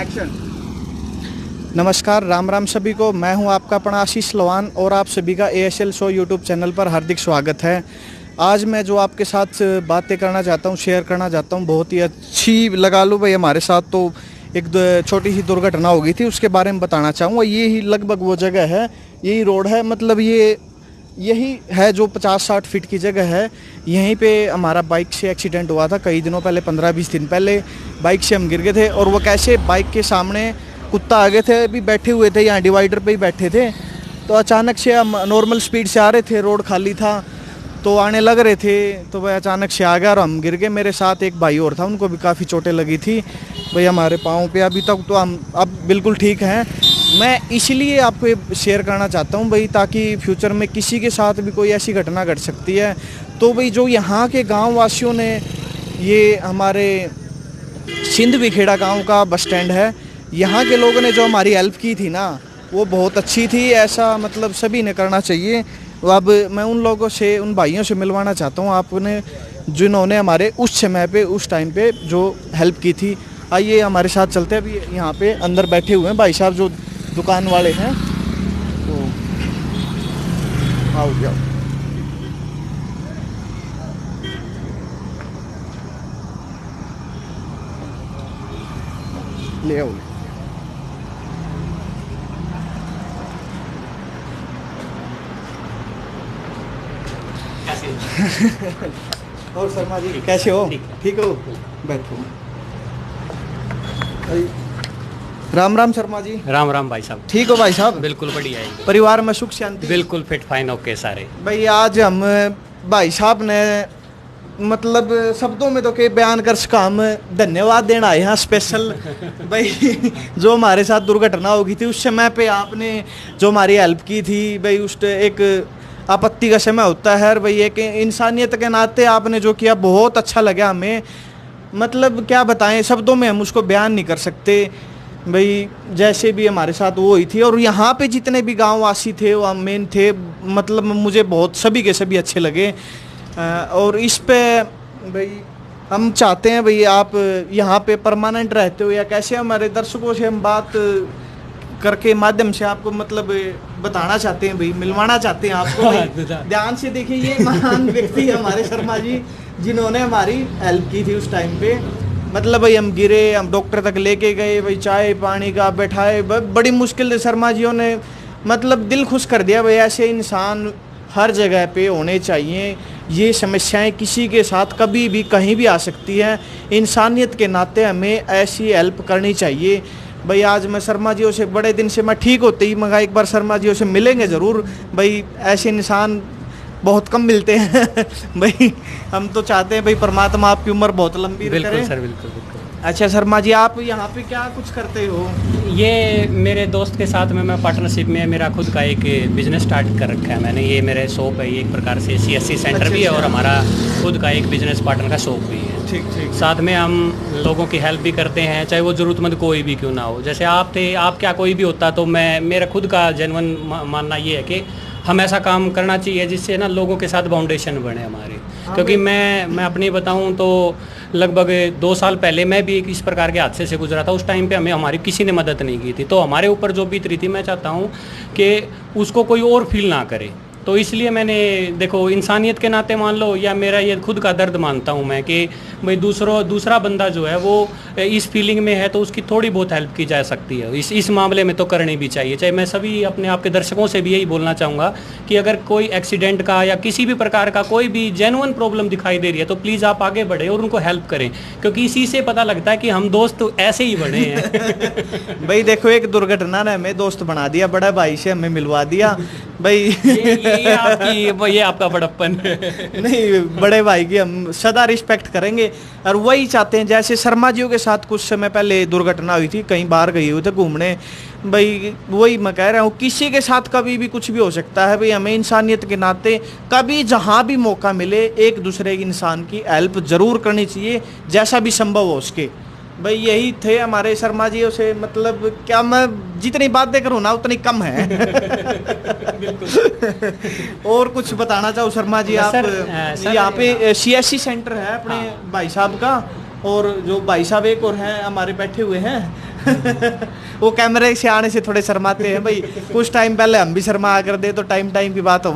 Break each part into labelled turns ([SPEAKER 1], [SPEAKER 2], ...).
[SPEAKER 1] Action. नमस्कार, राम राम सभी को। मैं हूं आपका अपना आशीष लवान और आप सभी का ASL शो यूट्यूब चैनल पर हार्दिक स्वागत है। आज मैं जो आपके साथ बातें करना चाहता हूं, शेयर करना चाहता हूं, बहुत ही अच्छी लगा लो भाई। हमारे साथ तो एक छोटी सी दुर्घटना हो गई थी, उसके बारे में बताना चाहूँगा। ये ही लगभग वो जगह है, यही रोड है, मतलब यही है जो 50-60 फीट की जगह है। यहीं पे हमारा बाइक से एक्सीडेंट हुआ था कई दिनों पहले, 15-20 दिन पहले। बाइक से हम गिर गए थे और वो कैसे, बाइक के सामने कुत्ता आ गए थे, अभी बैठे हुए थे यहाँ डिवाइडर पे ही बैठे थे, तो अचानक से हम नॉर्मल स्पीड से आ रहे थे, रोड खाली था तो आने लग रहे थे, तो वह अचानक से आ गया और हम गिर गए। मेरे साथ एक भाई और था, उनको भी काफ़ी चोटें लगी थी भाई हमारे पाँव पे। अभी तक तो हम अब बिल्कुल ठीक हैं। मैं इसलिए आपको ये शेयर करना चाहता हूँ भाई, ताकि फ्यूचर में किसी के साथ भी कोई ऐसी घटना घट सकती है तो भाई जो यहाँ के गाँव वासियों ने, ये हमारे सिंध विखेड़ा गाँव का बस स्टैंड है, यहाँ के लोगों ने जो हमारी हेल्प की थी ना, वो बहुत अच्छी थी। ऐसा मतलब सभी ने करना चाहिए। अब मैं उन लोगों से, उन भाइयों से मिलवाना चाहता हूँ आपने, जिन्होंने हमारे उस समय पे, उस टाइम पे जो हेल्प की थी। आइए हमारे साथ चलते हैं। अभी यहाँ पे अंदर बैठे हुए हैं भाई साहब जो दुकान वाले हैं, तो आओ जाओ। ले आओ। और शर्मा जी कैसे हो? ठीक हो? बैठो। राम राम शर्मा जी।
[SPEAKER 2] राम राम भाई साहब।
[SPEAKER 1] ठीक हो भाई साहब?
[SPEAKER 2] बिल्कुल बढ़िया है।
[SPEAKER 1] परिवार में सुख शांति?
[SPEAKER 2] बिल्कुल फिट फाइन ओके सारे।
[SPEAKER 1] भाई आज हम भाई साहब ने, मतलब शब्दों में तो के बयान कर सका, हम धन्यवाद देना आए हैं स्पेशल। भाई जो हमारे साथ दुर्घटना हो गई थी उस समय पे आपने जो हमारी हेल्प की थी भाई, उस एक आपत्ति का समय होता है और भाई एक इंसानियत के नाते आपने जो किया बहुत अच्छा लगा हमें। मतलब क्या बताएं, शब्दों में हम उसको बयान नहीं कर सकते भाई। जैसे भी हमारे साथ वो हुई थी, और यहाँ पे जितने भी गाँव वासी थे वो मेन थे, मतलब मुझे बहुत सभी के सभी अच्छे लगे। और इस पे भाई हम चाहते हैं भाई आप यहाँ पे परमानेंट रहते हो या कैसे, हमारे दर्शकों से हम बात करके माध्यम से आपको मतलब बताना चाहते हैं भाई, मिलवाना चाहते हैं आपको। ध्यान से देखिए, ये महान व्यक्ति है हमारे शर्मा जी, जिन्होंने हमारी हेल्प की थी उस टाइम पे। मतलब भाई हम गिरे, हम डॉक्टर तक लेके गए भाई, चाय पानी का बैठाए, बड़ी मुश्किल से शर्मा जियों ने मतलब दिल खुश कर दिया भाई। ऐसे इंसान हर जगह पे होने चाहिए। ये समस्याएं किसी के साथ कभी भी कहीं भी आ सकती हैं, इंसानियत के नाते हमें ऐसी हेल्प करनी चाहिए भाई। आज मैं शर्मा जियों से, बड़े दिन से मैं ठीक होते ही मगा एक बार शर्मा जियों से मिलेंगे ज़रूर भाई। ऐसे इंसान बहुत कम मिलते हैं भाई। हम तो चाहते हैं भाई परमात्मा आपकी उम्र बहुत लंबी करे।
[SPEAKER 2] बिल्कुल सर, बिल्कुल बिल्कुल।
[SPEAKER 1] अच्छा शर्मा जी, आप यहाँ पे क्या कुछ करते हो?
[SPEAKER 2] ये मेरे दोस्त के साथ में मैं पार्टनरशिप में मेरा खुद का एक बिजनेस स्टार्ट कर रखा है मैंने। ये मेरे शॉप है, ये एक प्रकार से CSC सेंटर भी है और हमारा खुद का एक बिजनेस पार्टनर का शॉप भी है।
[SPEAKER 1] ठीक ठीक।
[SPEAKER 2] साथ में हम लोगों की हेल्प भी करते हैं, चाहे वो ज़रूरतमंद कोई भी क्यों ना हो। जैसे आप थे, आप क्या कोई भी होता, तो मैं, मेरा खुद का जेन्युइन मानना ये है कि हम ऐसा काम करना चाहिए जिससे ना लोगों के साथ बाउंडेशन बने हमारे। क्योंकि मैं अपनी बताऊं तो लगभग 2 साल पहले मैं भी एक इस प्रकार के हादसे से गुजरा था। उस टाइम पे हमें हमारी किसी ने मदद नहीं की थी, तो हमारे ऊपर जो बीत रही थी, मैं चाहता हूं कि उसको कोई और फील ना करे। तो इसलिए मैंने, देखो इंसानियत के नाते मान लो, या मेरा ये खुद का दर्द मानता हूँ मैं कि भाई दूसरा बंदा जो है वो इस फीलिंग में है, तो उसकी थोड़ी बहुत हेल्प की जा सकती है। इस मामले में तो करनी भी चाहिए। चाहे मैं सभी अपने आपके दर्शकों से भी यही बोलना चाहूँगा कि अगर कोई एक्सीडेंट का या किसी भी प्रकार का कोई भी जेन्युइन प्रॉब्लम दिखाई दे रही है, तो प्लीज़ आप आगे बढ़े और उनको हेल्प करें, क्योंकि इसी से पता लगता है कि हम दोस्त ऐसे ही बने हैं।
[SPEAKER 1] भाई देखो, एक दुर्घटना ने हमें दोस्त बना दिया, बड़ा भाई से हमें मिलवा दिया भाई।
[SPEAKER 2] ये आपका बड़प्पन
[SPEAKER 1] नहीं, बड़े भाई की हम सदा रिस्पेक्ट करेंगे और वही चाहते हैं। जैसे शर्मा जियों के साथ कुछ समय पहले दुर्घटना हुई थी, कहीं बाहर गए हुए थे घूमने भाई, वही मैं कह रहा हूँ, किसी के साथ कभी भी कुछ भी हो सकता है भाई। हमें इंसानियत के नाते कभी जहाँ भी मौका मिले एक दूसरे इंसान की हेल्प ज़रूर करनी चाहिए, जैसा भी संभव हो उसके भाई। यही थे हमारे शर्मा जियों से, मतलब क्या मैं जितनी बातें करूँ ना उतनी कम है। और कुछ बताना चाहो शर्मा जी आप? यहाँ पे CSC सेंटर है अपने भाई साहब का, और जो भाई साहब एक और हैं हमारे बैठे हुए हैं, वो कैमरे से आने से थोड़े शर्माते हैं भाई, कुछ टाइम पहले हम भी शर्मा कर दे तो टाइम की बात हो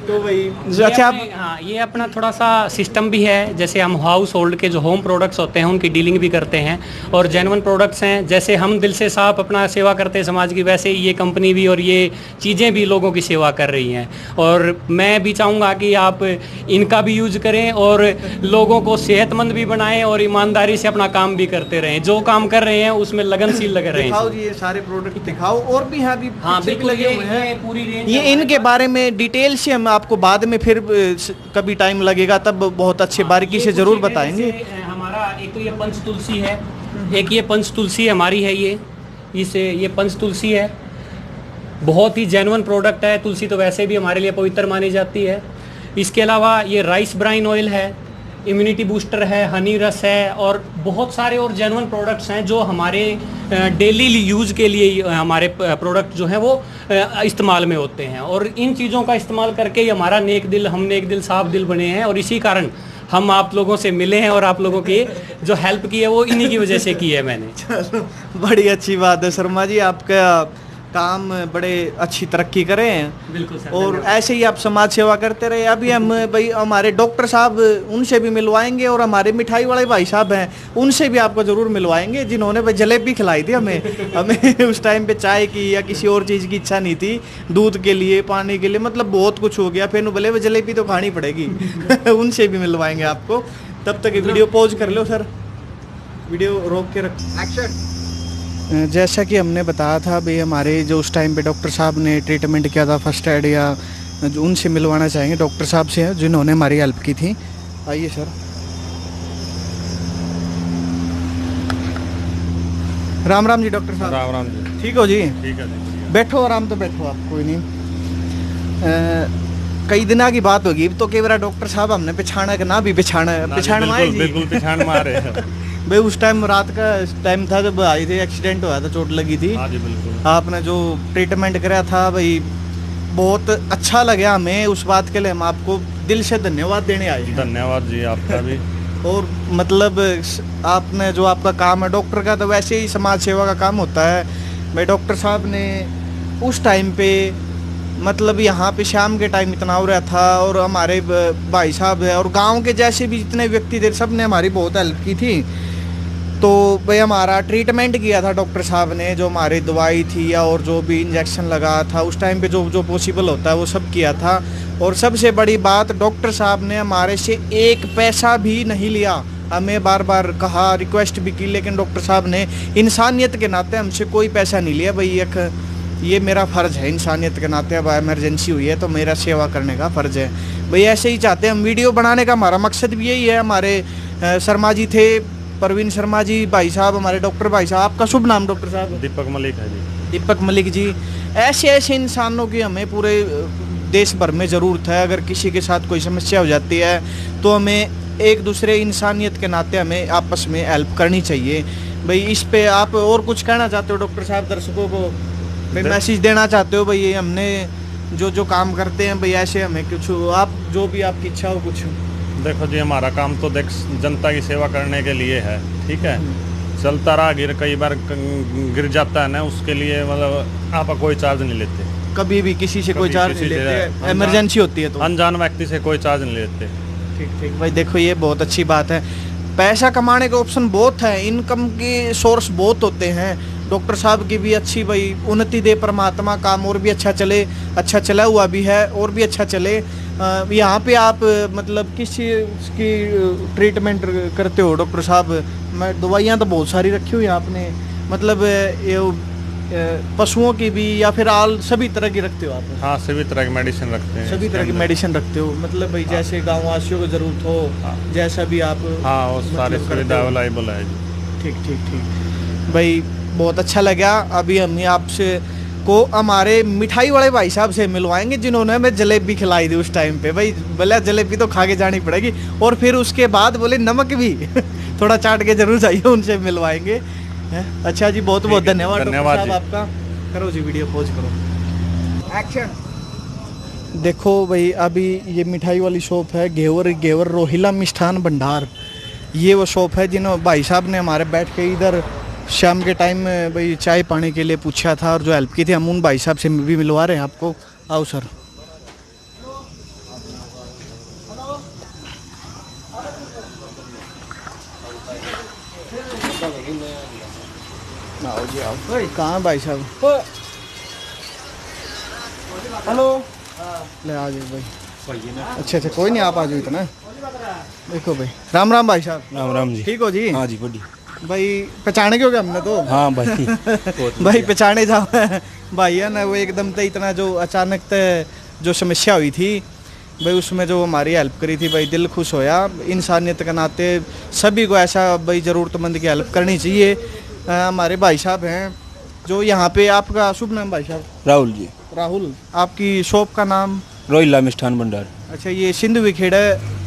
[SPEAKER 1] तो भाई अच्छा आप
[SPEAKER 2] हाँ, ये अपना थोड़ा सा सिस्टम भी है। जैसे हम हाउस होल्ड के जो होम प्रोडक्ट्स होते हैं उनकी डीलिंग भी करते हैं और जेन्युइन प्रोडक्ट्स हैं। जैसे हम दिल से साफ अपना सेवा करते हैं समाज की, वैसे ही ये कंपनी भी और ये चीज़ें भी लोगों की सेवा कर रही हैं। और मैं भी चाहूँगा कि आप इनका भी यूज करें और लोगों को सेहतमंद भी बनाएं और ईमानदारी से अपना काम भी करते रहें। जो काम कर रहे हैं उसमें लगनशील लगे रहें।
[SPEAKER 1] दिखाओ जी, ये सारे प्रोडक्ट दिखाओ। और भी यहाँ भी
[SPEAKER 2] हाँ
[SPEAKER 1] पीछे भी
[SPEAKER 2] बिल्कुल,
[SPEAKER 1] लगे हुए हैं।
[SPEAKER 2] ये पूरी रेंज
[SPEAKER 1] ये इनके बारे में डिटेल से हम आपको बाद में फिर कभी टाइम लगेगा तब बहुत अच्छे बारीकी से जरूर बताएंगे।
[SPEAKER 2] हमारा एक तो ये पंच तुलसी है, एक ये पंच तुलसी हमारी है, ये पंच तुलसी है, बहुत ही जेन्युइन प्रोडक्ट है। तुलसी तो वैसे भी हमारे लिए पवित्र मानी जाती है। इसके अलावा ये राइस ब्राइन ऑयल है, इम्यूनिटी बूस्टर है, हनी रस है और बहुत सारे और जेन्युइन प्रोडक्ट्स हैं जो हमारे डेली यूज़ के लिए हमारे प्रोडक्ट जो हैं वो इस्तेमाल में होते हैं। और इन चीज़ों का इस्तेमाल करके ही हमारा हम नेक दिल साफ दिल बने हैं और इसी कारण हम आप लोगों से मिले हैं और आप लोगों की जो हेल्प की है वो इन्हीं की वजह से की है मैंने।
[SPEAKER 1] चलो बड़ी अच्छी बात है शर्मा जी, आपका काम बड़े अच्छी तरक्की करे हैं।
[SPEAKER 2] बिल्कुल सर,
[SPEAKER 1] और ऐसे ही आप समाज सेवा करते रहे। अभी हम भाई हमारे डॉक्टर साहब उनसे भी मिलवाएंगे और हमारे मिठाई वाले भाई साहब हैं उनसे भी आपको ज़रूर मिलवाएंगे, जिन्होंने भाई जलेबी खिलाई थी हमें उस टाइम पे चाय की या किसी और चीज़ की इच्छा नहीं थी, दूध के लिए पानी के लिए, मतलब बहुत कुछ हो गया। फिर बोले वो जलेबी तो खानी पड़ेगी उनसे भी मिलवाएंगे आपको। तब तक वीडियो पॉज कर लो सर, वीडियो रोक के रख। एक्शन। जैसा कि हमने बताया था भाई, हमारे जो उस टाइम पे डॉक्टर साहब ने ट्रीटमेंट किया था फर्स्ट एड या जो उनसे मिलवाना चाहेंगे डॉक्टर साहब से जिन्होंने हमारी हेल्प की थी। आइए सर। राम राम जी डॉक्टर साहब।
[SPEAKER 3] राम राम जी।
[SPEAKER 1] ठीक हो जी?
[SPEAKER 3] ठीक है जी।
[SPEAKER 1] बैठो आराम तो बैठो, आप कोई नहीं। कई दिना की बात होगी तो कई बार डॉक्टर साहब हमने पिछाना का ना भी पिछाना मारे जी।
[SPEAKER 3] बिल्कुल पिछाण मारे हैं।
[SPEAKER 1] भाई उस टाइम रात का टाइम था जब आई थी, एक्सीडेंट हुआ था, चोट लगी थी।
[SPEAKER 3] हाँ जी बिल्कुल।
[SPEAKER 1] आपने जो ट्रीटमेंट कराया था भाई बहुत अच्छा लगा हमें, उस बात के लिए हम आपको दिल से धन्यवाद देने आए हैं।
[SPEAKER 3] धन्यवाद जी आपका भी।
[SPEAKER 1] और मतलब आपने जो आपका काम है डॉक्टर का, तो वैसे ही समाज सेवा का काम होता है भाई। डॉक्टर साहब ने उस टाइम पे मतलब यहाँ पे शाम के टाइम इतना हो रहा था और हमारे भाई साहब है और गांव के जैसे भी जितने व्यक्ति थे सब ने हमारी बहुत हेल्प की थी। तो भाई हमारा ट्रीटमेंट किया था डॉक्टर साहब ने, जो हमारी दवाई थी या और जो भी इंजेक्शन लगा था उस टाइम पे जो जो पॉसिबल होता है वो सब किया था। और सबसे बड़ी बात, डॉक्टर साहब ने हमारे से एक पैसा भी नहीं लिया। हमें बार बार कहा, रिक्वेस्ट भी की, लेकिन डॉक्टर साहब ने इंसानियत के नाते हमसे कोई पैसा नहीं लिया। भाई एक ये मेरा फ़र्ज़ है इंसानियत के नाते, अब इमरजेंसी हुई है तो मेरा सेवा करने का फ़र्ज़ है भाई। ऐसे ही चाहते हैं हम, वीडियो बनाने का हमारा मकसद भी यही है। हमारे शर्मा जी थे, परवीन शर्मा जी भाई साहब, हमारे डॉक्टर भाई साहब। आपका शुभ नाम डॉक्टर साहब?
[SPEAKER 3] दीपक मलिक है जी।
[SPEAKER 1] दीपक मलिक जी। ऐसे ऐसे इंसानों की हमें पूरे देश भर में ज़रूरत है। अगर किसी के साथ कोई समस्या हो जाती है तो हमें एक दूसरे इंसानियत के नाते हमें आपस में हेल्प करनी चाहिए भाई। इस पे आप और कुछ कहना चाहते हो डॉक्टर साहब दर्शकों को? भाई मैसेज देना चाहते हो भाई, हमने जो काम करते हैं भाई ऐसे हमें कुछ आप जो भी आपकी इच्छा हो कुछ?
[SPEAKER 3] देखो जी, हमारा काम तो जनता की सेवा करने के लिए है, ठीक है। चलता रहा कई बार गिर जाता है ना, उसके लिए मतलब आप कोई चार्ज नहीं लेते,
[SPEAKER 1] कभी भी किसी से कोई चार्ज नहीं लेते। इमरजेंसी होती है तो
[SPEAKER 3] अनजान व्यक्ति से कोई चार्ज नहीं लेते।
[SPEAKER 1] ठीक ठीक भाई, देखो ये बहुत अच्छी बात है। पैसा कमाने के ऑप्शन बहुत है, इनकम के सोर्स बहुत होते हैं। डॉक्टर साहब की भी अच्छी भाई उन्नति दे परमात्मा, काम और भी अच्छा चले, अच्छा चला हुआ भी है और भी अच्छा चले। यहाँ पे आप मतलब किस चीज़ की ट्रीटमेंट करते हो डॉक्टर साहब? मैं दवाइयाँ तो बहुत सारी रखी हुई हैं आपने, मतलब ये पशुओं की भी या फिर आल सभी तरह की रखते हो आप?
[SPEAKER 3] हाँ, सभी तरह की मेडिसिन रखते हैं।
[SPEAKER 1] सभी तरह की मेडिसिन रखते हो, मतलब भाई जैसे गाँव वासियों को ज़रूरत हो जैसा भी आप?
[SPEAKER 3] हाँ, वो सारी सुविधा अवेलेबल है जी।
[SPEAKER 1] ठीक ठीक ठीक भाई, बहुत अच्छा लगा। अभी हम आपसे को हमारे मिठाई वाले भाई साहब से मिलवाएंगे जिन्होंने हमें जलेबी खिलाई थी उस टाइम पे। भाई बोले जलेबी तो खा के जानी पड़ेगी, और फिर उसके बाद बोले नमक भी थोड़ा चाट के जरूर जाइए, उनसे मिलवाएंगे। अच्छा जी, बहुत बहुत धन्यवाद साहब आपका। करो जी वीडियो पॉज करो, एक्शन। देखो भाई, अभी ये मिठाई वाली शॉप है घेवर रोहिला मिष्ठान भंडार। ये वो शॉप है जिन्होंने भाई साहब ने हमारे बैठ के इधर शाम के टाइम में भाई चाय पानी के लिए पूछा था और जो हेल्प की थी हम उन भाई साहब से भी मिलवा रहे हैं आपको। आओ सर। आओ जी आओ। कहाँ भाई साहब?
[SPEAKER 4] हेलो।
[SPEAKER 1] ले आ जाओ भाई। अच्छा अच्छा कोई नहीं, आप आ जाओ इतना। देखो भाई, राम राम भाई साहब।
[SPEAKER 4] राम राम जी।
[SPEAKER 1] ठीक हो जी?
[SPEAKER 4] हाँ जी बढ़िया।
[SPEAKER 1] भाई पहचाने क्यों हमने तो?
[SPEAKER 4] हाँ भाई
[SPEAKER 1] भाई पहचाने जाओ भाई है ना, वो एकदम तो इतना जो अचानक जो समस्या हुई थी भाई, उसमें जो हमारी हेल्प करी थी भाई, दिल खुश होया। इंसानियत के नाते सभी को ऐसा भाई ज़रूरतमंद की हेल्प करनी चाहिए। हमारे भाई साहब हैं जो यहाँ पे, आपका शुभ नाम भाई साहब?
[SPEAKER 4] राहुल जी।
[SPEAKER 1] राहुल। आपकी शॉप का नाम?
[SPEAKER 4] रोहिला मिष्ठान भंडार।
[SPEAKER 1] अच्छा, ये सिंधु विखेड़ा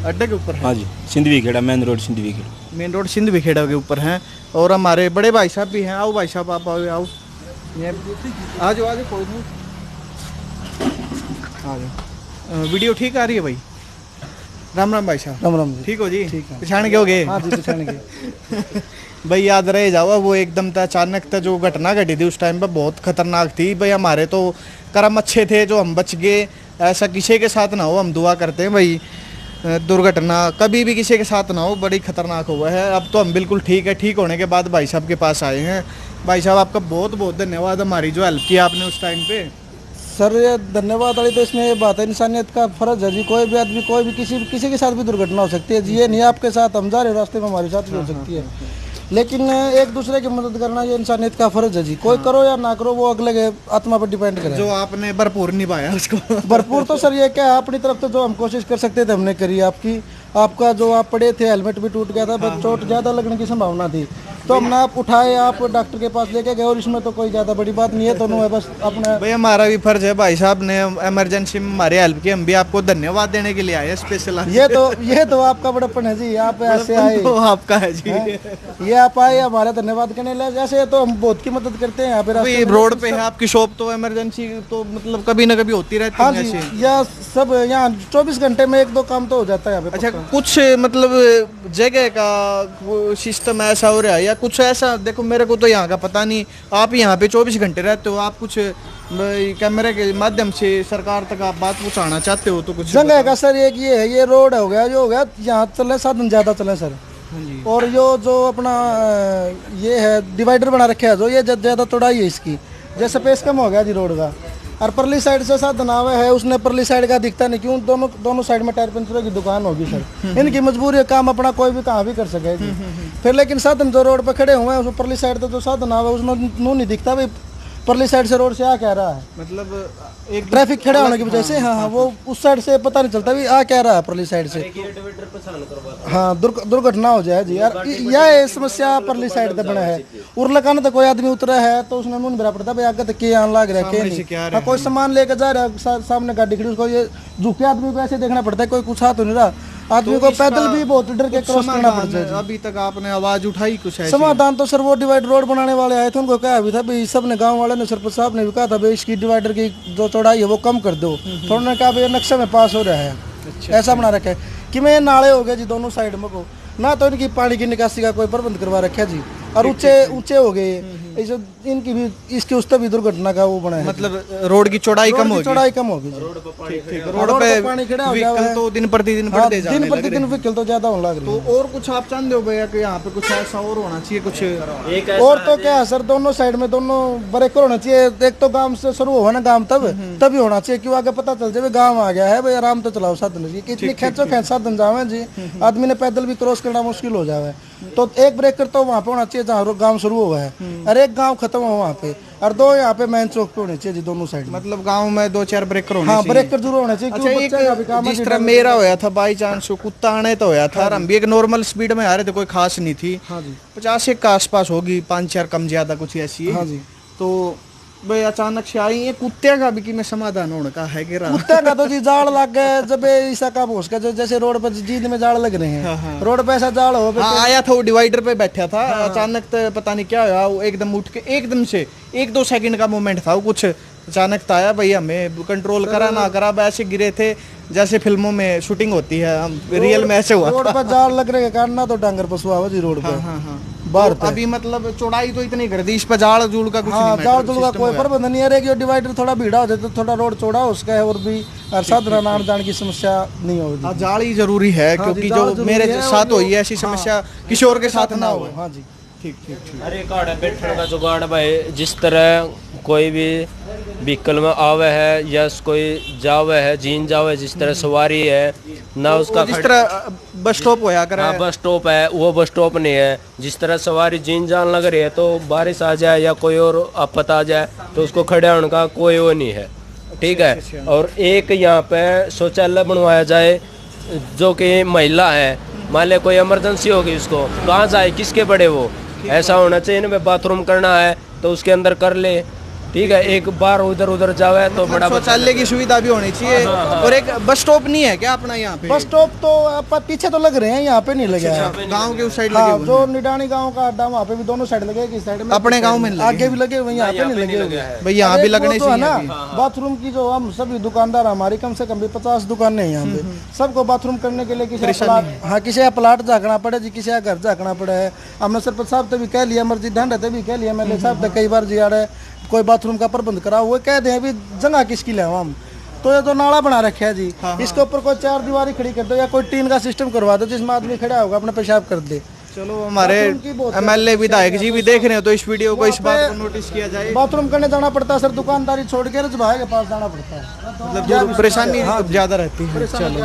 [SPEAKER 1] अड्डे के ऊपर है?
[SPEAKER 4] हाँ जी, Sindhvi Kheda, main road Sindhvi Kheda.
[SPEAKER 1] Main road Sindhu Vikheda के ऊपर हैं। और हमारे बड़े भाई साहब भी हैं। आओ भाई साहब, आप आओ आओ। ये आ जाओ आ जाओ, कोई नहीं आ जाओ। वीडियो ठीक आ रही है भाई? राम राम भाई साहब।
[SPEAKER 4] राम राम जी।
[SPEAKER 1] ठीक हो जी?
[SPEAKER 4] ठीक है।
[SPEAKER 1] पहचान के हो गए?
[SPEAKER 4] हाँ जी पहचान के।
[SPEAKER 1] भाई याद रहे जाओ, वो एकदम था अचानक था जो घटना घटी थी उस टाइम पर, बहुत खतरनाक थी भाई। हमारे तो कर्म अच्छे थे जो हम बच गए। ऐसा किसी के साथ ना हो, हम दुआ करते हैं भाई दुर्घटना कभी भी किसी के साथ ना हो, बड़ी खतरनाक हुआ है। अब तो हम बिल्कुल ठीक है। ठीक होने के बाद भाई साहब के पास आए हैं। भाई साहब आपका बहुत बहुत धन्यवाद, हमारी जो हेल्प की आपने उस टाइम पे।
[SPEAKER 5] सर ये धन्यवाद वाली तो इसमें ये बात है, इंसानियत का फर्ज है जी। कोई भी आदमी, कोई भी किसी के साथ भी दुर्घटना हो सकती है जी। ये नहीं आपके साथ हम जा रहे रास्ते में, हमारे साथ भी हो सकती है, लेकिन एक दूसरे की मदद करना ये इंसानियत का फर्ज है जी। कोई करो या ना करो, वो अगले के आत्मा पर डिपेंड करे।
[SPEAKER 1] जो आपने भरपूर निभाया उसको।
[SPEAKER 5] भरपूर तो सर ये क्या है, अपनी तरफ से जो हम कोशिश कर सकते थे हमने करी। आपका जो आप पड़े थे, हेलमेट भी टूट गया था, बस चोट ज़्यादा लगने की संभावना थी, तो हमने आप उठाए, आप डॉक्टर के पास लेके गए। और इसमें तो कोई ज़्यादा बड़ी बात नहीं है, दोनों है बस अपने।
[SPEAKER 1] भाई हमारा भी फर्ज है, भाई साहब ने इमरजेंसी में हमारी हेल्प की, हम भी आपको धन्यवाद देने के लिए आए हैं स्पेशल।
[SPEAKER 5] ये तो आपका बड़प्पन है जी, आप ऐसे आए।
[SPEAKER 1] तो आपका है जी।
[SPEAKER 5] ये आप आए हमारा धन्यवाद करने लगे। ऐसे तो हम बहुत की मदद करते हैं यहाँ पे रास्ते
[SPEAKER 1] भाई
[SPEAKER 5] में।
[SPEAKER 1] रोड पे है आपकी शॉप, तो इमरजेंसी तो मतलब कभी ना कभी होती रहती
[SPEAKER 5] हाँ
[SPEAKER 1] है
[SPEAKER 5] जी,
[SPEAKER 1] ऐसे।
[SPEAKER 5] या सब यहाँ 24 घंटे में 1-2 काम तो हो जाता है यहाँ पे।
[SPEAKER 1] अच्छा,
[SPEAKER 5] पक्का।
[SPEAKER 1] कुछ मतलब जगह का वो सिस्टम ऐसा हो रहा है या कुछ ऐसा? देखो मेरे को तो यहाँ का पता नहीं, आप यहाँ पे 24 घंटे रहते हो, आप कुछ कैमरे के माध्यम से सरकार तक आप बात पहुँचाना चाहते हो तो कुछ
[SPEAKER 5] जगह का सर एक ये है, ये रोड हो गया जो हो गया, यहाँ चले साधन ज़्यादा चले सर। और जो अपना ये है डिवाइडर बना रखे है जो, ये ज़्यादा चौड़ाई है इसकी, जैसे स्पेस कम हो गया जी रोड का। और परली साइड से साधन आवे है, उसने परली साइड का दिखता नहीं, क्यों? दोनों साइड में टायर पंचर की दुकान होगी सर। इनकी मजबूरी है, काम अपना कोई भी कहाँ भी कर सके जी। फिर लेकिन साधन जो रोड पे खड़े हुए हैं, उसमें परली साइड से जो साधन आवे उसमें मुँह नहीं दिखता भाई, परली साइड से रोड से आ कह रहा है।
[SPEAKER 1] मतलब एक
[SPEAKER 5] ट्रैफिक खड़ा होने की वजह से, हाँ वो उस साइड से पता नहीं चलता भी आ क्या रहा है परली साइड से। हाँ दुर्घटना हो जाए जी यार, यह समस्या परली साइड से बना है। उर्लकान तो कोई आदमी उतरा है तो उसने मुंह भरा पड़ता भाई आगे तक के आने लग रहा है नहीं। हाँ, कोई सामान लेकर जा रहा है, सामने गाड़ी खड़ी, उसको ये झुके आदमी को ऐसे देखना पड़ता है, कोई कुछ हाथ हो नहीं रहा। आदमी को पैदल भी बहुत डर के क्रॉस करना पड़ता है।
[SPEAKER 1] अभी तक आपने आवाज उठाई कुछ ऐसी?
[SPEAKER 5] समाधान तो सर वो डिवाइडर रोड बनाने वाले आए थे, उनको कहा भी था भाई, सबने गांव वाले ने, सरपंच साहब ने भी कहा था भाई इसकी डिवाइडर की जो चौड़ाई है वो कम कर दो। तो उन्होंने कहा भाई नक्शे में पास हो रहा है। ऐसा बना रखा है कि मैं नाले हो गए जी दोनों साइड में को, ना तो इनकी पानी की निकासी का कोई प्रबंध करवा रखा है जी। और ऊंचे हो गए, इनकी भी इसकी उस भी दुर्घटना का वो बना है।
[SPEAKER 1] मतलब रोड की चौड़ाई कम होगी?
[SPEAKER 5] चौड़ाई कम होगी जी।
[SPEAKER 1] रोड पे
[SPEAKER 5] पानी खड़ा हो
[SPEAKER 1] व्हीकल
[SPEAKER 5] गया
[SPEAKER 1] तो दिन प्रतिदिन बढ़ते जा रहे हैं।
[SPEAKER 5] दिन प्रतिदिन व्हीकल तो ज्यादा होने लग रही है।
[SPEAKER 1] तो और कुछ आप चाहते हो भैया कि यहाँ पे कुछ ऐसा और होना चाहिए कुछ?
[SPEAKER 5] और तो क्या है सर, दोनों साइड में दोनों ब्रेकर होना चाहिए। एक तो गांव से शुरू हो ना, गांव तभी होना चाहिए, क्यों आगे पता चल जाए गांव आ गया है भाई, आराम तो चलाओ साधन जी। इतनी खेचो खेच साधन जावे जी, आदमी ने पैदल भी क्रॉस करना मुश्किल हो जावे। तो एक ब्रेकर तो वहाँ पे होना चाहिए जहाँ गांव शुरू हुआ है, और एक गांव खत्म हो वहाँ पे, और 2 यहाँ पे मेन चौक पे होने चाहिए जी दोनों साइड।
[SPEAKER 1] मतलब गांव में 2-4 ब्रेकर होने
[SPEAKER 5] हाँ
[SPEAKER 1] चाहिए?
[SPEAKER 5] ब्रेकर जरूर होना चाहिए।
[SPEAKER 1] अच्छा,
[SPEAKER 5] क्यों? बच्चे का भी काम है
[SPEAKER 1] जिस
[SPEAKER 5] जी,
[SPEAKER 1] तरह मेरा होया था बाई चांस, कुत्ता आने तो होया था, हम भी एक नॉर्मल स्पीड में आ रहे थे, कोई खास नहीं थी।
[SPEAKER 5] हाँ जी
[SPEAKER 1] 50 के आसपास होगी, 5-4 कम ज्यादा कुछ ऐसी है।
[SPEAKER 5] हाँ जी।
[SPEAKER 1] तो भाई अचानक से आई, ये कुत्ते का भी कि मैं समाधान होने का है कि रहा?
[SPEAKER 5] कुत्ते का तो जी जाल लग गए जब ऐसा काम हो सका, जैसे रोड पर जीद में जाल लग रहे हैं, रोड पे ऐसा जाल हो।
[SPEAKER 1] हाँ, आया था वो डिवाइडर पे बैठा था, अचानक तो पता नहीं क्या हुआ, वो एकदम उठ के एकदम से 1-2 सेकंड का मोमेंट था, वो कुछ अचानक आया भाई, हमें कंट्रोल करा ना करा, ऐसे गिरे थे जैसे फिल्मों में शूटिंग होती है, हम रियल में ऐसे हुआ।
[SPEAKER 5] रोड पर जाल लग रहे के कारण ना तो डांगर पशु आवा जी रोड पे।
[SPEAKER 1] हाँ हाँ,
[SPEAKER 5] बाहर
[SPEAKER 1] तो अभी मतलब चौड़ाई तो इतनी कर दी, इस पर जाड़ जूड़ का कुछ
[SPEAKER 5] हाँ,
[SPEAKER 1] नहीं,
[SPEAKER 5] जाड़
[SPEAKER 1] मेट्रो
[SPEAKER 5] जुड़ का
[SPEAKER 1] सिस्टम
[SPEAKER 5] कोई
[SPEAKER 1] हुआ है।
[SPEAKER 5] प्रबंध नहीं है। कि डिवाइडर थोड़ा भीड़ा हो जाए तो थोड़ा रोड चौड़ा हो उसका है, और भी साधारण आने जाने की समस्या नहीं होगी।
[SPEAKER 1] हाँ, जाड़ ही जरूरी है,
[SPEAKER 5] हाँ जी,
[SPEAKER 1] क्योंकि
[SPEAKER 5] जाड़
[SPEAKER 1] जो
[SPEAKER 5] जरूरी
[SPEAKER 1] मेरे
[SPEAKER 5] है,
[SPEAKER 1] साथ
[SPEAKER 5] और
[SPEAKER 1] हुई है ऐसी समस्या किसी और के साथ ना हो।
[SPEAKER 5] हाँ जी।
[SPEAKER 1] ठीक ठीक ठीक।
[SPEAKER 6] अरे कार्ड है बैठने का जुगाड़ भाई, जिस तरह कोई भी व्हीकल में आवे है या कोई जावे है, जीन जावे, जिस तरह सवारी है ना उसका
[SPEAKER 1] जिस तरह बस स्टॉप होया कर
[SPEAKER 6] हाँ बस स्टॉप है, वो बस स्टॉप नहीं है। जिस तरह सवारी जीन जान लग रही है तो बारिश आ जाए या कोई और आफत आ जाए तो उसको खड़े होने का कोई वो नहीं है, ठीक है। और एक यहाँ पे शौचालय बनवाया जाए, जो कि महिला है, मान ले कोई इमरजेंसी होगी उसको कहाँ जाए, किसके बड़े वो, ऐसा होना चाहिए ना। बाथरूम करना है तो उसके अंदर कर ले, ठीक है। एक बार उधर उधर जावे तो बड़ा
[SPEAKER 1] शौचालय की सुविधा भी होनी चाहिए। और एक बस स्टॉप नहीं है क्या अपना यहाँ पे?
[SPEAKER 5] बस स्टॉप तो आप पीछे तो लग रहे हैं, यहाँ पे नहीं लगे हैं।
[SPEAKER 1] गांव के उस साइड लगे
[SPEAKER 5] हाँ,
[SPEAKER 1] हुए
[SPEAKER 5] जो निडानी गांव का अड्डा वहाँ पे भी दोनों साइड लगे, किस साइड में
[SPEAKER 1] अपने गांव में नहीं लगे।
[SPEAKER 5] आगे भी लगे हुए, यहाँ पे नहीं लगे हुए।
[SPEAKER 1] हैं। भाई यहाँ भी लगने
[SPEAKER 5] तो है ना,
[SPEAKER 1] चाहिए।
[SPEAKER 5] बाथरूम की जो हम सभी दुकानदार, हमारी कम से कम भी 50 दुकानें हैं यहाँ पे, सबको बाथरूम करने के लिए किसी का प्लाट, हाँ किसी का प्लाट झाँकना पड़े जी, किसी का घर झाँकना पड़े है। हमने सरपंच साहब से भी कह लिया, मर्जी ध्यान रहते भी कह लिया, मैंने साहब से कई बार जी आ रहे कोई बाथरूम का प्रबंध करा, वो कह दे अभी जगह किसकी ले हम। तो ये तो नाला बना रखे है जी, इसके ऊपर कोई 4 दीवारी खड़ी कर दो या कोई टीन का सिस्टम करवा दो जिसमें आदमी खड़ा होगा अपना पेशाब कर दे।
[SPEAKER 1] चलो हमारे
[SPEAKER 5] बाथरूम की बहुत
[SPEAKER 1] एमएलए विधायक जी भी देख रहे हो तो इस वीडियो को, इस बात को नोटिस किया जाए।
[SPEAKER 5] बाथरूम करने जाना पड़ता है सर, दुकानदारी छोड़ के रजभाई के पास जाना पड़ता है,
[SPEAKER 1] मतलब जो परेशानी ज्यादा रहती है। चलो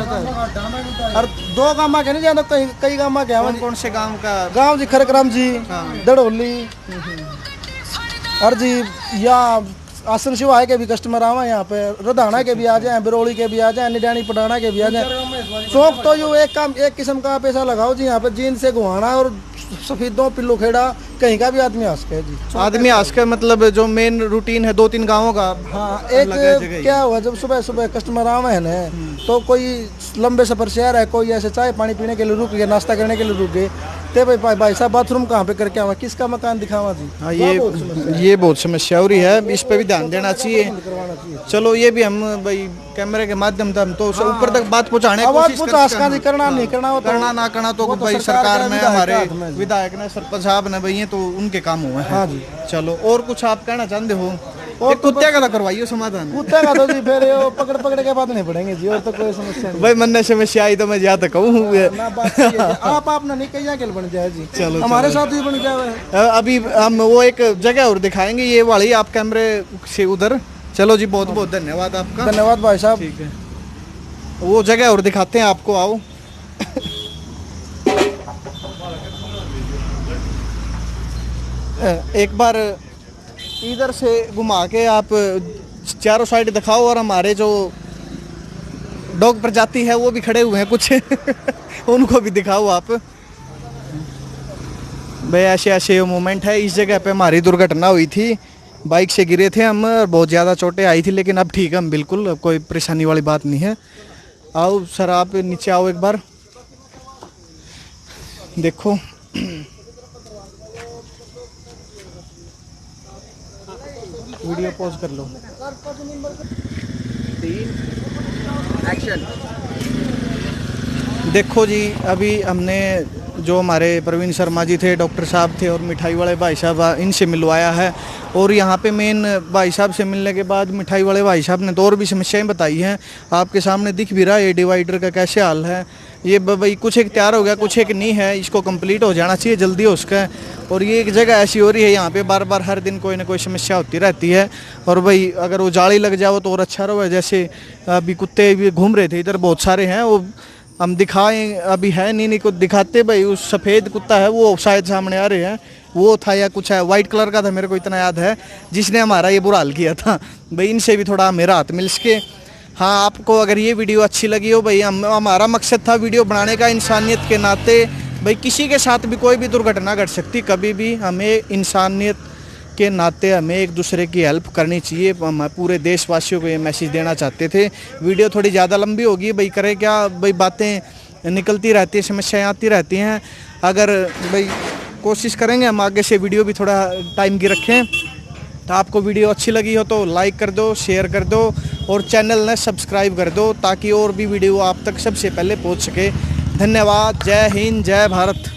[SPEAKER 5] और 2 गाँव के नहीं जाना, कई गाँव के
[SPEAKER 1] कौन कौन से गांव का?
[SPEAKER 5] गाँव जी खरकराम जी, दड़ोली, और जी या आसन शिवाय के भी कस्टमर आवा यहाँ पे, रधाना के भी आ जाए, बिरोली के भी आ जाए, निडानी पटाना के भी आ जाए। चौक तो यूँ एक किस्म का पैसा लगाओ जी, यहाँ पे जीन से घुमाना और सफेदों पिल्लू खेड़ा कहीं का भी आदमी आ सके जी।
[SPEAKER 1] आदमी आज का मतलब जो मेन रूटीन है 2-3 गांवों का।
[SPEAKER 5] हाँ, एक क्या हुआ जब सुबह सुबह कस्टमर आवे है ना, तो कोई लंबे सफर से आ रहा है, कोई ऐसे चाय पानी पीने के लिए रुक गए, नाश्ता करने के लिए रुक गए, ते भाई साहब बाथरूम कहाँ पे करके आवा, किसका मकान दिखावा जी।
[SPEAKER 1] हाँ, ये बहुत समस्या हो रही है, इस पे भी ध्यान देना चाहिए। चलो ये भी हम भाई कैमरे के माध्यम से हम तो ऊपर तक बात पहुंचाने की कोशिश करते हैं।
[SPEAKER 5] करना नहीं करना, वो
[SPEAKER 1] करना ना करना तो भाई सरकार में, हमारे विधायक ने, सरपंच साहब ने भाई, ये तो उनके काम हुए हैं।
[SPEAKER 5] हाँ जी।
[SPEAKER 1] चलो और कुछ आप कहना चाहते हो? और कुत्ते का तो करवाइए समाधान।
[SPEAKER 5] कुत्ते का तो जी फिर ये पकड़ के बात नहीं पड़ेंगे जी, और तो कोई समस्या नहीं।
[SPEAKER 1] भाई मन ने समस्या आई तो मैं ज्यादा कहूँ।
[SPEAKER 5] ना बात सही है जी। आप ना नहीं कहीं के बन जाए जी,
[SPEAKER 1] चलो
[SPEAKER 5] हमारे साथ ही बन जाए।
[SPEAKER 1] अभी हम वो एक जगह और दिखाएंगे, ये वाली आप कैमरे से उधर। चलो जी, बहुत बहुत धन्यवाद आपका।
[SPEAKER 5] धन्यवाद भाई साहब।
[SPEAKER 1] ठीक है, वो जगह और दिखाते हैं आपको, आओ। एक बार इधर से घुमा के आप चारों साइड दिखाओ, और हमारे जो डॉग प्रजाति है वो भी खड़े हुए हैं कुछ उनको भी दिखाओ आप। भाई ऐसे ऐसे मोमेंट है। इस जगह पे हमारी दुर्घटना हुई थी, बाइक से गिरे थे हम, बहुत ज़्यादा चोटें आई थी, लेकिन अब ठीक है हम, बिल्कुल अब कोई परेशानी वाली बात नहीं है। आओ सर, आप नीचे आओ एक बार, देखो। वीडियो पॉज कर लो। देखो जी, अभी हमने जो हमारे प्रवीण शर्मा जी थे, डॉक्टर साहब थे, और मिठाई वाले भाई साहब, इनसे मिलवाया है। और यहाँ पे मेन भाई साहब से मिलने के बाद मिठाई वाले भाई साहब ने तो और भी समस्याएं बताई हैं, आपके सामने दिख भी रहा है ये डिवाइडर का कैसे हाल है। ये भाई कुछ एक तैयार हो गया, कुछ एक नहीं है, इसको कंप्लीट हो जाना चाहिए जल्दी हो उसका। और ये एक जगह ऐसी हो रही है, यहाँ पे बार बार हर दिन कोई ना कोई समस्या होती रहती है। और भाई अगर वो जाली लग जाए तो और अच्छा रहो। जैसे अभी कुत्ते भी घूम रहे थे इधर, बहुत सारे हैं, वो हम दिखाएं अभी है नहीं को दिखाते। भाई उस सफ़ेद कुत्ता है वो शायद सामने आ रहे हैं, वो था या कुछ है, वाइट कलर का था, मेरे को इतना याद है, जिसने हमारा ये बुरा हाल किया था। भाई इनसे भी थोड़ा मेरा हाथ मिल सके। हाँ, आपको अगर ये वीडियो अच्छी लगी हो, भाई हमारा मकसद था वीडियो बनाने का इंसानियत के नाते। भाई किसी के साथ भी कोई भी दुर्घटना घट सकती कभी भी, हमें इंसानियत के नाते हमें एक दूसरे की हेल्प करनी चाहिए। हम पूरे देशवासियों को ये मैसेज देना चाहते थे। वीडियो थोड़ी ज़्यादा लंबी होगी, भाई करे क्या, भाई बातें निकलती रहती हैं, समस्याएं आती रहती हैं। अगर भाई कोशिश करेंगे हम आगे से वीडियो भी थोड़ा टाइम की रखें। तो आपको वीडियो अच्छी लगी हो तो लाइक कर दो, शेयर कर दो, और चैनल ने सब्सक्राइब कर दो, ताकि और भी वीडियो आप तक सबसे पहले पहुंच सके। धन्यवाद। जय हिंद, जय भारत।